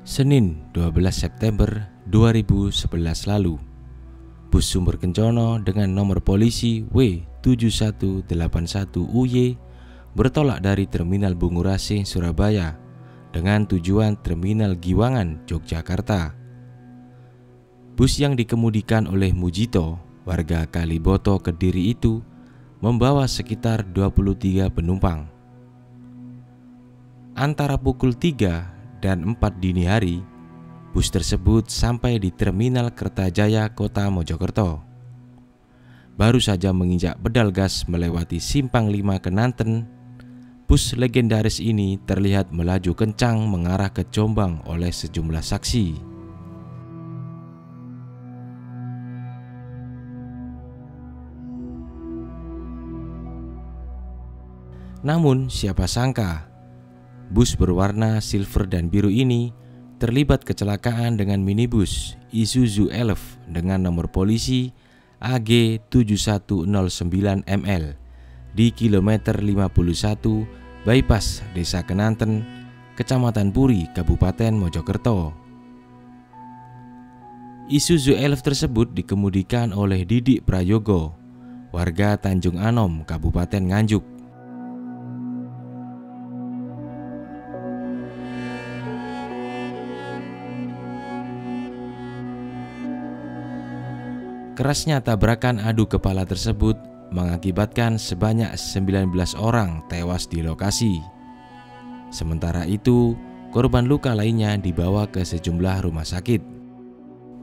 Senin 12 September 2011 lalu, bus Sumber Kencono dengan nomor polisi W7181UY bertolak dari Terminal Bungurasi, Surabaya dengan tujuan Terminal Giwangan, Yogyakarta. Bus yang dikemudikan oleh Mujito, warga Kaliboto, Kediri itu membawa sekitar 23 penumpang. Antara pukul 3 dan 4 dini hari, bus tersebut sampai di Terminal Kertajaya, Kota Mojokerto. Baru saja menginjak pedal gas melewati Simpang 5 Kenanten, bus legendaris ini terlihat melaju kencang mengarah ke Jombang oleh sejumlah saksi. Namun siapa sangka, bus berwarna silver dan biru ini terlibat kecelakaan dengan minibus Isuzu Elf dengan nomor polisi AG 7109ML di kilometer 51 bypass Desa Kenanten, Kecamatan Puri, Kabupaten Mojokerto. Isuzu Elf tersebut dikemudikan oleh Didik Prayogo, warga Tanjung Anom, Kabupaten Nganjuk. Kerasnya tabrakan adu kepala tersebut mengakibatkan sebanyak 19 orang tewas di lokasi. Sementara itu, korban luka lainnya dibawa ke sejumlah rumah sakit.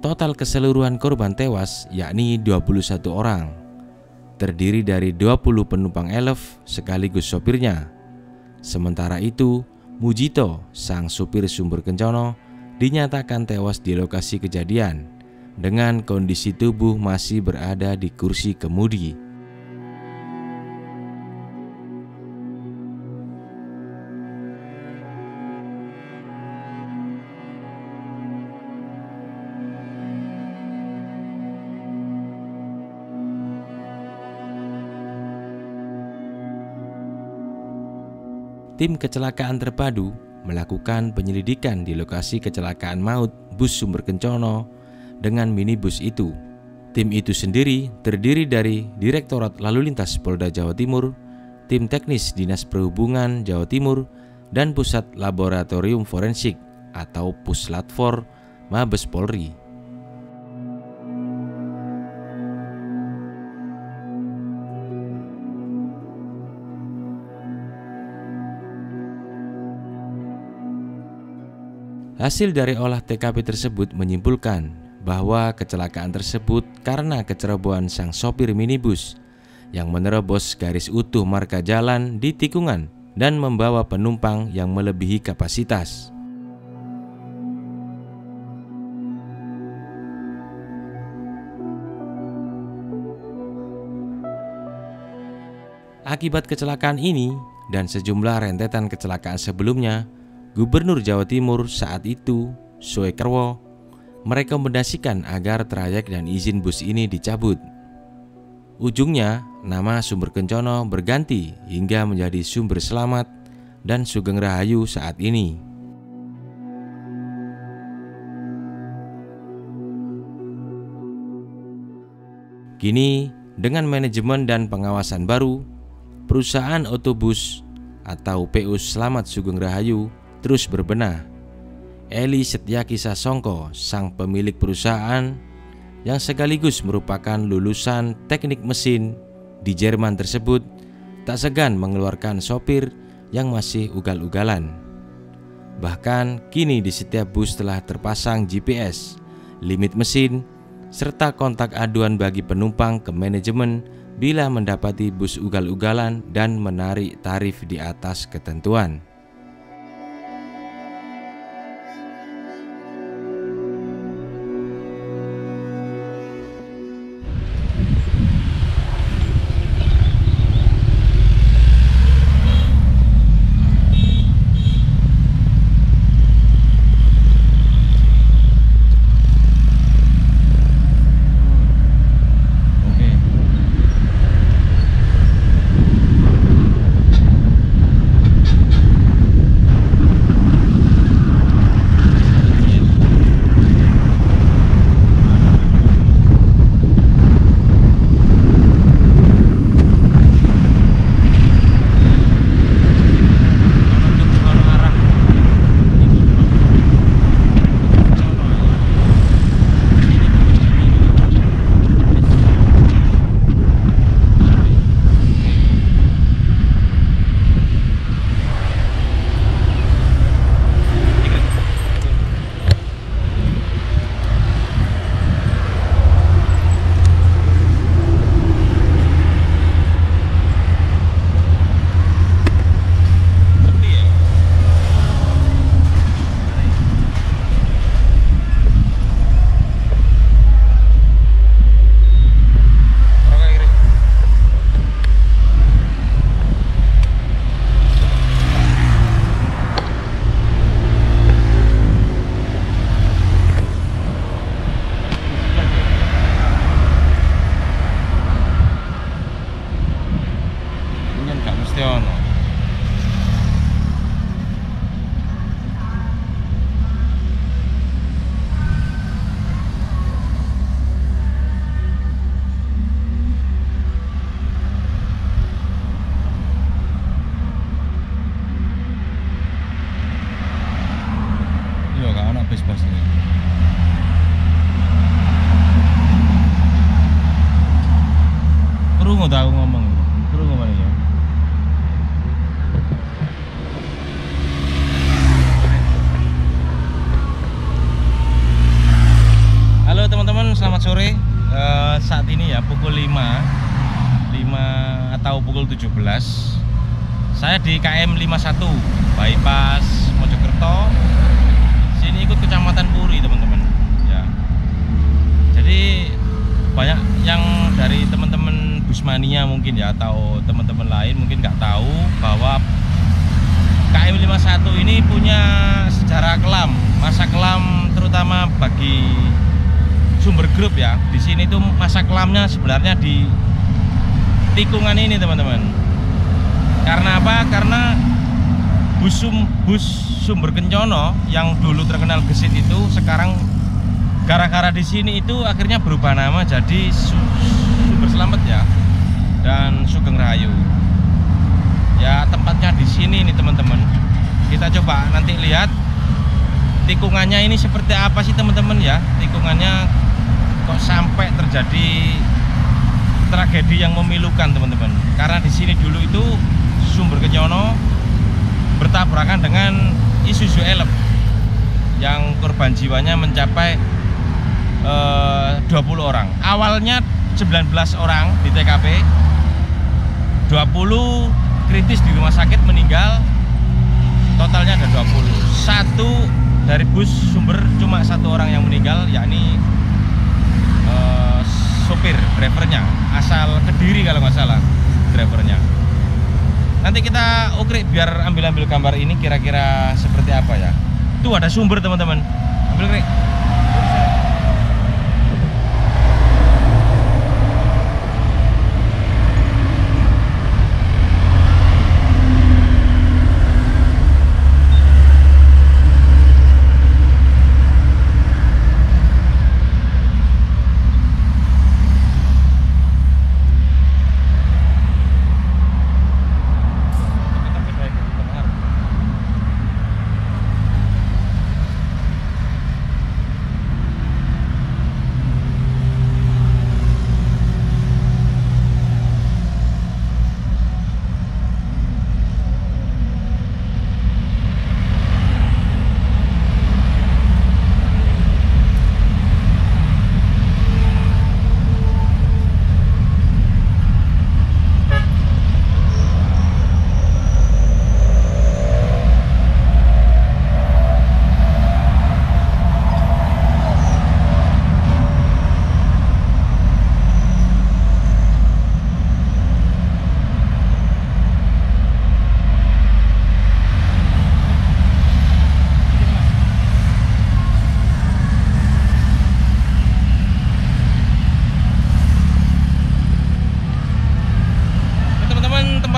Total keseluruhan korban tewas yakni 21 orang, terdiri dari 20 penumpang Elf sekaligus sopirnya. Sementara itu, Mujito, sang supir Sumber Kencono, dinyatakan tewas di lokasi kejadian dengan kondisi tubuh masih berada di kursi kemudi. Tim kecelakaan terpadu melakukan penyelidikan di lokasi kecelakaan maut bus Sumber Kencono dengan minibus itu. Tim itu sendiri terdiri dari Direktorat Lalu Lintas Polda Jawa Timur, tim teknis Dinas Perhubungan Jawa Timur, dan Pusat Laboratorium Forensik atau Puslatfor Mabes Polri. Hasil dari olah TKP tersebut menyimpulkan bahwa kecelakaan tersebut karena kecerobohan sang sopir minibus yang menerobos garis utuh marka jalan di tikungan dan membawa penumpang yang melebihi kapasitas. Akibat kecelakaan ini dan sejumlah rentetan kecelakaan sebelumnya, Gubernur Jawa Timur saat itu, Soekarwo, merekomendasikan agar trayek dan izin bus ini dicabut. Ujungnya, nama Sumber Kencono berganti hingga menjadi Sumber Selamat dan Sugeng Rahayu saat ini. Kini, dengan manajemen dan pengawasan baru, perusahaan otobus atau PU Selamat Sugeng Rahayu terus berbenah. Eli Setiaki Sasongko, sang pemilik perusahaan yang sekaligus merupakan lulusan teknik mesin di Jerman tersebut, tak segan mengeluarkan sopir yang masih ugal-ugalan. Bahkan kini di setiap bus telah terpasang GPS, limit mesin, serta kontak aduan bagi penumpang ke manajemen bila mendapati bus ugal-ugalan dan menarik tarif di atas ketentuan. Mas ini. Krungu tau ngomong. Krungu mana ya? Halo teman-teman, selamat sore. Saat ini ya pukul 5 atau pukul 17. Saya di KM 51 bypass Mojokerto. Sini ikut Kecamatan Puri, teman-teman. Ya. Jadi banyak yang dari teman-teman Busmania mungkin ya, atau teman-teman lain mungkin nggak tahu bahwa KM 51 ini punya sejarah kelam, masa kelam terutama bagi Sumber Group ya. Di sini tuh masa kelamnya sebenarnya di tikungan ini, teman-teman. Karena apa? Karena bus Sumber Kencono yang dulu terkenal gesit itu sekarang gara-gara di sini itu akhirnya berubah nama jadi Sumber Slamet ya, dan Sugeng Rahayu. Ya tempatnya di sini nih, teman-teman. Kita coba nanti lihat tikungannya ini seperti apa sih, teman-teman ya. Tikungannya kok sampai terjadi tragedi yang memilukan, teman-teman. Karena di sini dulu itu Sumber Kencono bertabrakan dengan Isuzu Elf yang korban jiwanya mencapai 20 orang. Awalnya 19 orang di TKP, 20 kritis di rumah sakit meninggal, totalnya ada 20. Satu dari bus Sumber cuma satu orang yang meninggal, yakni sopir, drivernya, asal Kediri kalau nggak salah drivernya. Nanti kita ukrik biar ambil gambar ini kira-kira seperti apa ya. Tuh ada Sumber, teman-teman. Ambil krik.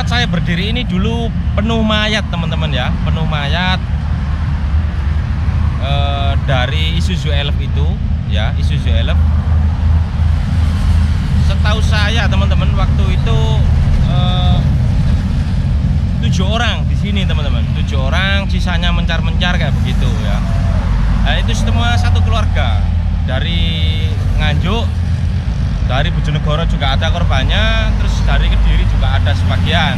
Saya berdiri ini dulu penuh mayat, teman-teman ya, penuh mayat dari Isuzu Elf itu ya, Isuzu Elf. Setahu saya, teman-teman, waktu itu 7 orang di sini, teman-teman, 7 orang, sisanya mencar-mencar kayak begitu ya. Nah, itu semua satu keluarga dari Nganjuk. Dari Bojonegoro juga ada korbannya, terus dari Kediri juga ada sebagian.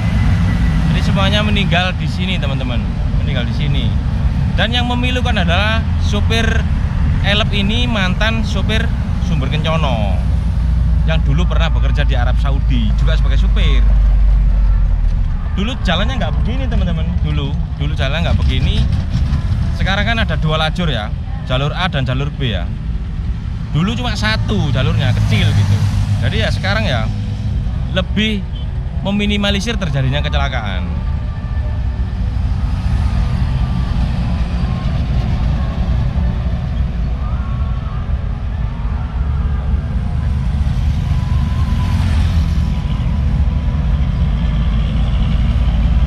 Jadi semuanya meninggal di sini, teman-teman, meninggal di sini. Dan yang memilukan adalah sopir Elf ini mantan sopir Sumber Kencono yang dulu pernah bekerja di Arab Saudi juga sebagai supir. Dulu jalannya nggak begini, teman-teman. Dulu jalan nggak begini. Sekarang kan ada 2 lajur ya, jalur A dan jalur B ya. Dulu cuma satu jalurnya, kecil gitu. Jadi ya sekarang ya lebih meminimalisir terjadinya kecelakaan.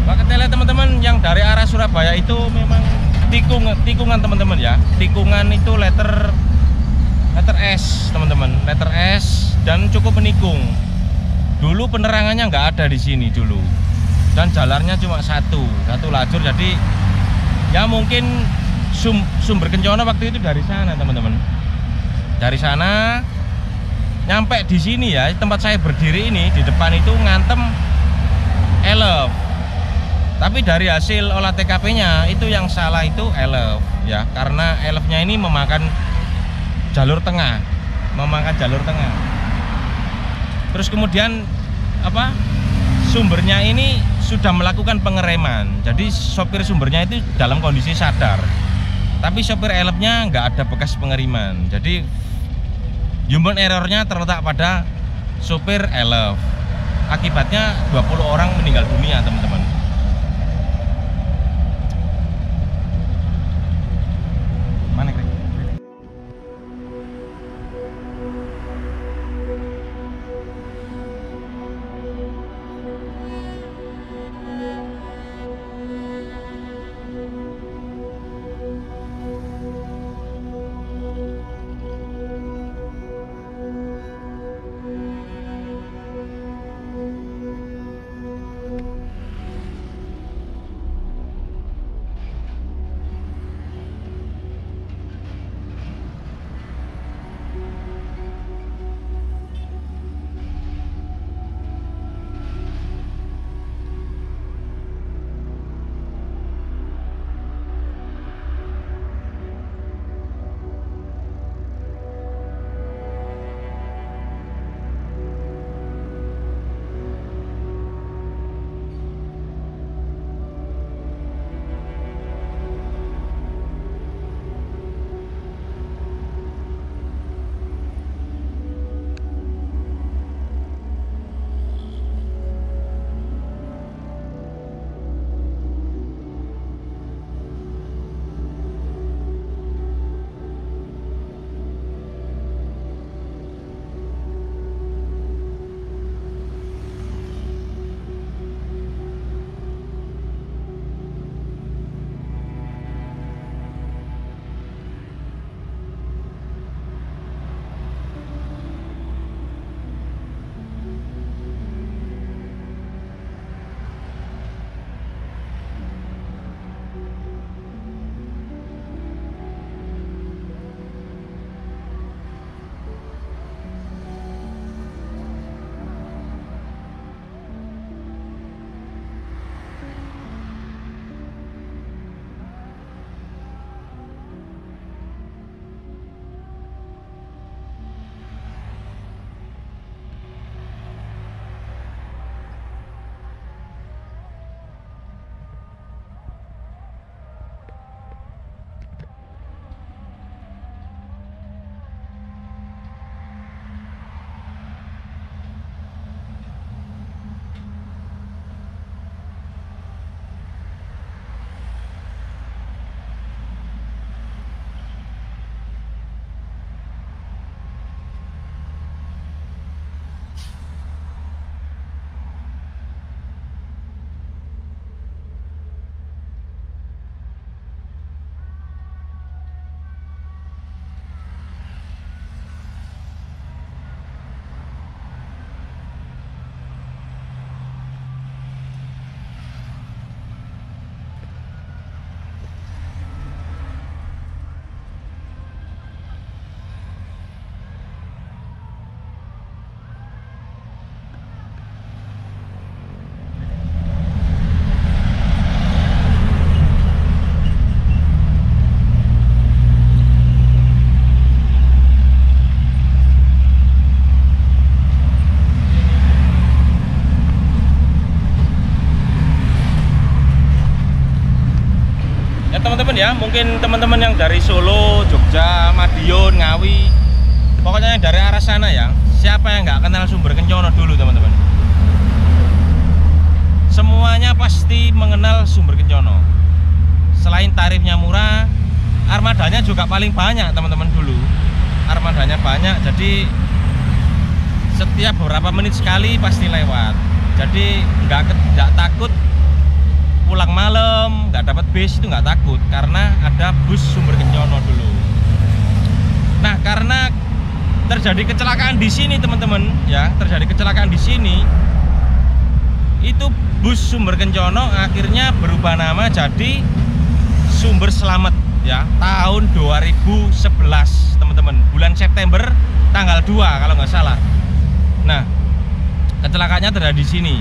Bakatnya teman-teman, yang dari arah Surabaya itu memang tikungan, teman-teman ya. Tikungan itu letter S, teman-teman, letter S, dan cukup menikung. Dulu penerangannya nggak ada di sini dulu, dan jalannya cuma satu lajur. Jadi ya mungkin sumber Kencono waktu itu dari sana teman-teman, dari sana nyampe di sini ya, tempat saya berdiri ini di depan itu ngantem elef. Tapi dari hasil olah TKP-nya itu yang salah itu elef ya, karena elefnya ini memakan jalur tengah, Terus kemudian sumbernya ini sudah melakukan pengereman. Jadi sopir sumbernya itu dalam kondisi sadar. Tapi sopir elefnya nggak ada bekas pengeriman. Jadi human errornya terletak pada sopir elef. Akibatnya 20 orang meninggal dunia teman-teman. teman-teman ya, mungkin teman-teman yang dari Solo, Jogja, Madiun, Ngawi, pokoknya yang dari arah sana ya, siapa yang nggak kenal sumber Kencono dulu teman-teman? Semuanya pasti mengenal sumber Kencono. Selain tarifnya murah, armadanya juga paling banyak teman-teman dulu. Armadanya banyak, jadi setiap beberapa menit sekali pasti lewat. Jadi nggak takut pulang malam, nggak dapat bis itu nggak takut, karena ada bus sumber Kencono dulu. Nah, karena terjadi kecelakaan di sini teman-teman ya, terjadi kecelakaan di sini, itu bus sumber Kencono akhirnya berubah nama jadi Sumber Slamet ya, tahun 2011 teman-teman, bulan September tanggal 2 kalau nggak salah. Nah, kecelakaannya terjadi di sini.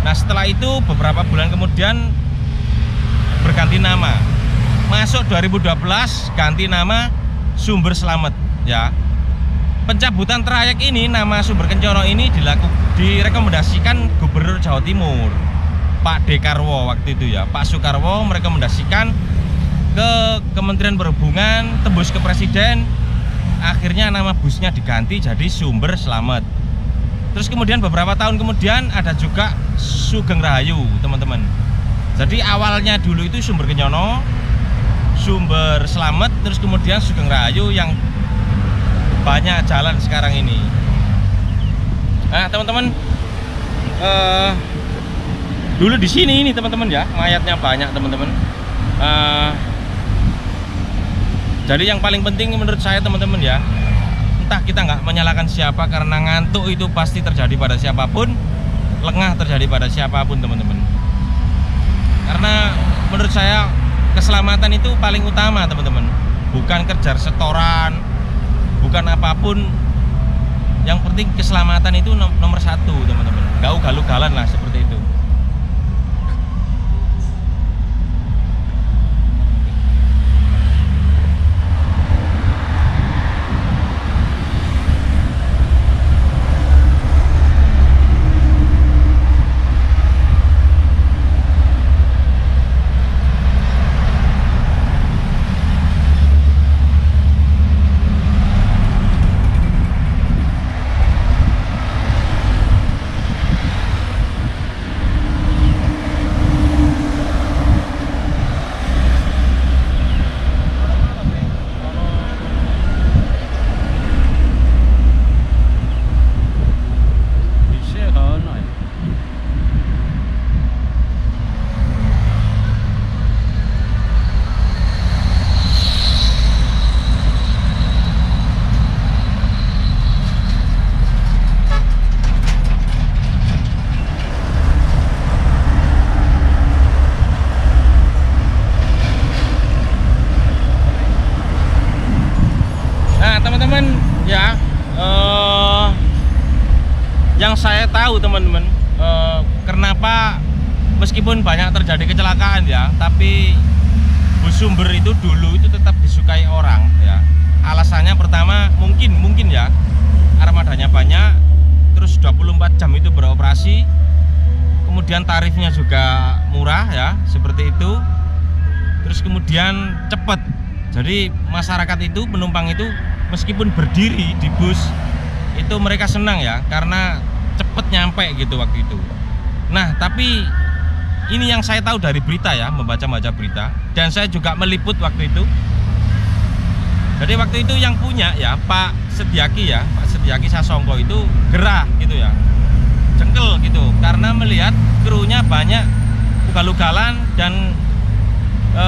Nah, setelah itu beberapa bulan kemudian berganti nama. Masuk 2012 ganti nama Sumber Slamet ya. Pencabutan trayek ini, nama Sumber Kencono ini direkomendasikan Gubernur Jawa Timur Pak Dekarwo waktu itu ya. Pak Soekarwo merekomendasikan ke Kementerian Perhubungan, tembus ke Presiden. Akhirnya nama busnya diganti jadi Sumber Slamet. Terus kemudian beberapa tahun kemudian ada juga Sugeng Rahayu teman-teman. Jadi awalnya dulu itu Sumber Kencono, Sumber Slamet, terus kemudian Sugeng Rahayu yang banyak jalan sekarang ini. Nah teman-teman, dulu di sini ini teman-teman ya, mayatnya banyak teman-teman. Jadi yang paling penting menurut saya teman-teman ya, entah kita nggak menyalahkan siapa, karena ngantuk itu pasti terjadi pada siapapun, lengah terjadi pada siapapun teman-teman. Karena menurut saya keselamatan itu paling utama teman-teman, bukan kejar setoran, bukan apapun. Yang penting keselamatan itu nomor satu teman-teman, nggak ugal-ugalan lah seperti itu. Yang saya tahu teman-teman, kenapa meskipun banyak terjadi kecelakaan ya, tapi bus Sumber itu dulu itu tetap disukai orang ya. Alasannya pertama mungkin ya, armadanya banyak, terus 24 jam itu beroperasi, kemudian tarifnya juga murah ya, seperti itu. Terus kemudian cepat. Jadi masyarakat itu, penumpang itu meskipun berdiri di bus itu mereka senang ya, karena cepet nyampe gitu waktu itu. Nah tapi ini yang saya tahu dari berita ya, membaca-baca berita, dan saya juga meliput waktu itu. Jadi waktu itu yang punya ya Pak Setiaki ya, Pak Setiaki Sasongko itu gerah gitu ya, jengkel gitu, karena melihat krunya banyak ugal-ugalan dan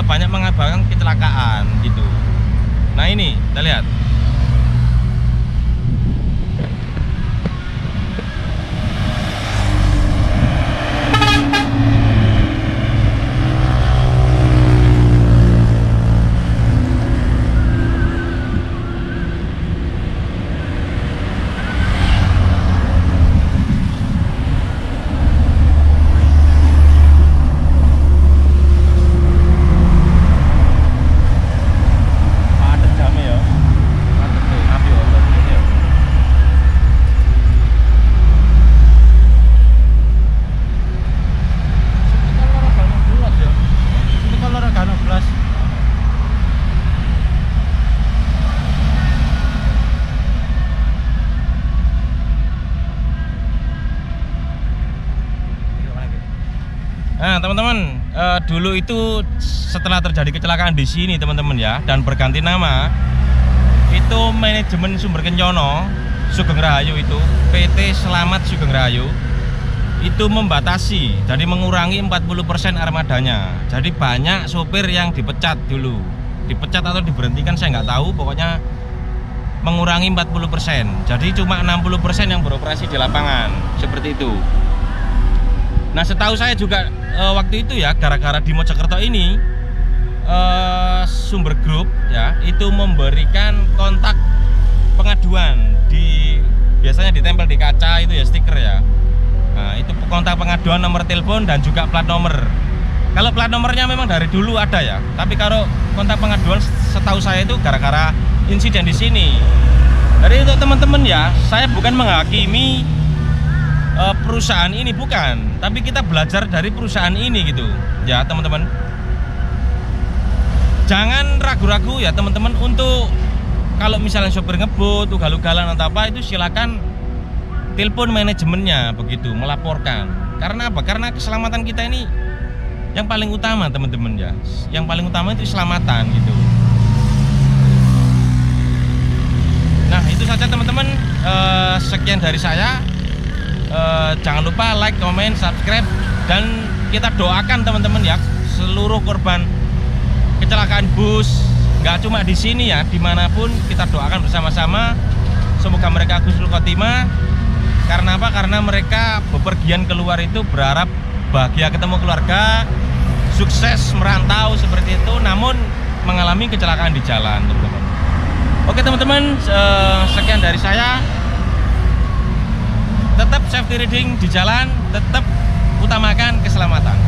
banyak mengakibatkan kecelakaan gitu. Nah ini kita lihat. Nah teman-teman, dulu itu setelah terjadi kecelakaan di sini teman-teman ya, dan berganti nama, itu manajemen Sumber Kencono Sugeng Rahayu itu, PT Slamet Sugeng Rahayu, itu membatasi, jadi mengurangi 40% armadanya. Jadi banyak sopir yang dipecat dulu, dipecat atau diberhentikan saya nggak tahu, pokoknya mengurangi 40%. Jadi cuma 60% yang beroperasi di lapangan, seperti itu. Nah setahu saya juga waktu itu ya, gara-gara di Mojokerto ini sumber grup ya itu memberikan kontak pengaduan biasanya ditempel di kaca itu ya, stiker ya. Nah, itu kontak pengaduan, nomor telepon dan juga plat nomor. Kalau plat nomornya memang dari dulu ada ya, tapi kalau kontak pengaduan setahu saya itu gara-gara insiden di sini. Jadi untuk teman-teman ya, saya bukan menghakimi perusahaan ini, bukan, tapi kita belajar dari perusahaan ini gitu ya teman-teman. Jangan ragu-ragu ya teman-teman untuk kalau misalnya sopir ngebut, ugal-ugalan atau apa, itu silakan telepon manajemennya begitu, melaporkan. Karena apa? Karena keselamatan kita ini yang paling utama teman-teman ya. Yang paling utama itu keselamatan gitu. Nah itu saja teman-teman, sekian dari saya. Jangan lupa like, comment, subscribe, dan kita doakan teman-teman ya seluruh korban kecelakaan bus. Nggak cuma di sini ya, dimanapun kita doakan bersama-sama semoga mereka husnul khotimah. Karena apa? Karena mereka bepergian keluar itu berharap bahagia ketemu keluarga, sukses merantau seperti itu, namun mengalami kecelakaan di jalan teman-teman. Oke teman-teman, sekian dari saya. Tetap safety riding di jalan, tetap utamakan keselamatan.